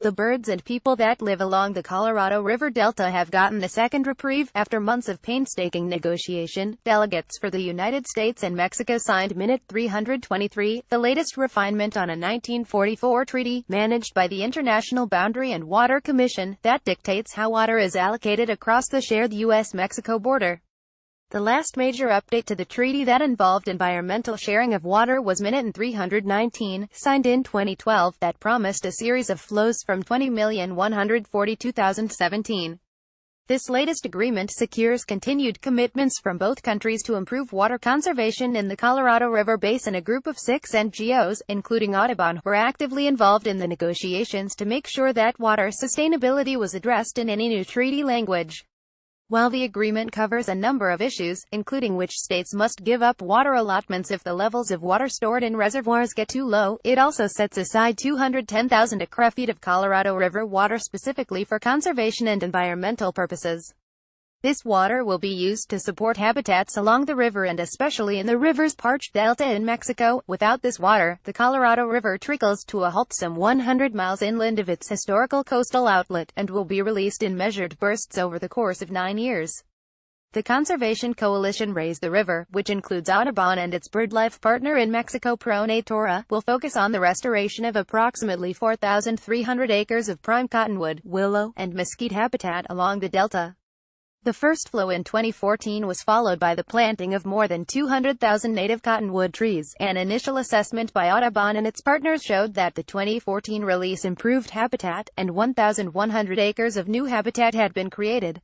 The birds and people that live along the Colorado River Delta have gotten a second reprieve. After months of painstaking negotiation, delegates for the United States and Mexico signed Minute 323, the latest refinement on a 1944 treaty, managed by the International Boundary and Water Commission, that dictates how water is allocated across the shared U.S.-Mexico border. The last major update to the treaty that involved environmental sharing of water was Minute 319, signed in 2012, that promised a series of flows from 20,142,017. This latest agreement secures continued commitments from both countries to improve water conservation in the Colorado River Basin. A group of 6 NGOs, including Audubon, were actively involved in the negotiations to make sure that water sustainability was addressed in any new treaty language. While the agreement covers a number of issues, including which states must give up water allotments if the levels of water stored in reservoirs get too low, it also sets aside 210,000 acre-feet of Colorado River water specifically for conservation and environmental purposes. This water will be used to support habitats along the river and especially in the river's parched delta in Mexico. Without this water, the Colorado River trickles to a halt some 100 miles inland of its historical coastal outlet, and will be released in measured bursts over the course of 9 years. The Conservation Coalition Raise the River, which includes Audubon and its BirdLife partner in Mexico Pro Natura, will focus on the restoration of approximately 4,300 acres of prime cottonwood, willow, and mesquite habitat along the delta. The first flow in 2014 was followed by the planting of more than 200,000 native cottonwood trees. An initial assessment by Audubon and its partners showed that the 2014 release improved habitat, and 1,100 acres of new habitat had been created.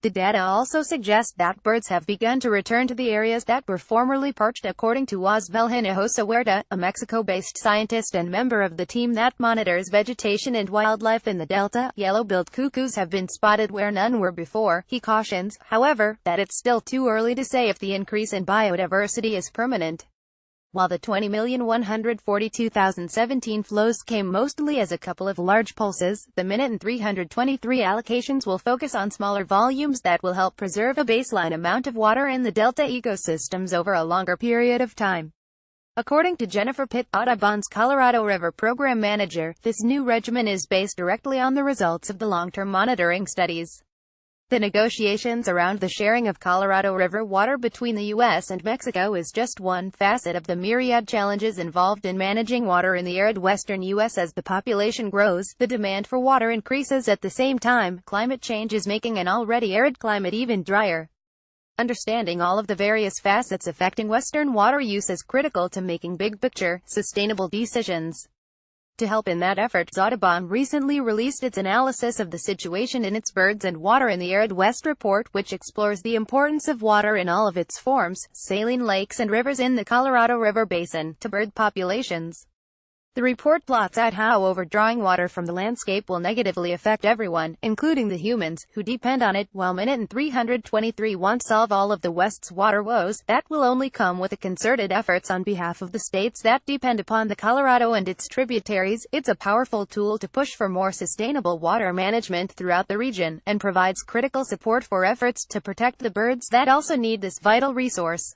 The data also suggest that birds have begun to return to the areas that were formerly parched, according to Osvel Hinojosa Huerta, a Mexico-based scientist and member of the team that monitors vegetation and wildlife in the Delta. Yellow-billed cuckoos have been spotted where none were before. He cautions, however, that it's still too early to say if the increase in biodiversity is permanent. While the 20,142,017 flows came mostly as a couple of large pulses, the Minute 323 allocations will focus on smaller volumes that will help preserve a baseline amount of water in the delta ecosystems over a longer period of time. According to Jennifer Pitt, Audubon's Colorado River Program Manager, this new regimen is based directly on the results of the long-term monitoring studies. The negotiations around the sharing of Colorado River water between the U.S. and Mexico is just one facet of the myriad challenges involved in managing water in the arid western U.S. As the population grows, the demand for water increases. At the same time, climate change is making an already arid climate even drier. Understanding all of the various facets affecting Western water use is critical to making big-picture, sustainable decisions. To help in that effort, Audubon recently released its analysis of the situation in its Birds and Water in the Arid West report, which explores the importance of water in all of its forms, saline lakes and rivers in the Colorado River Basin, to bird populations. The report plots out how overdrawing water from the landscape will negatively affect everyone, including the humans, who depend on it. While Minute 323 won't solve all of the West's water woes, that will only come with a concerted efforts on behalf of the states that depend upon the Colorado and its tributaries. It's a powerful tool to push for more sustainable water management throughout the region, and provides critical support for efforts to protect the birds that also need this vital resource.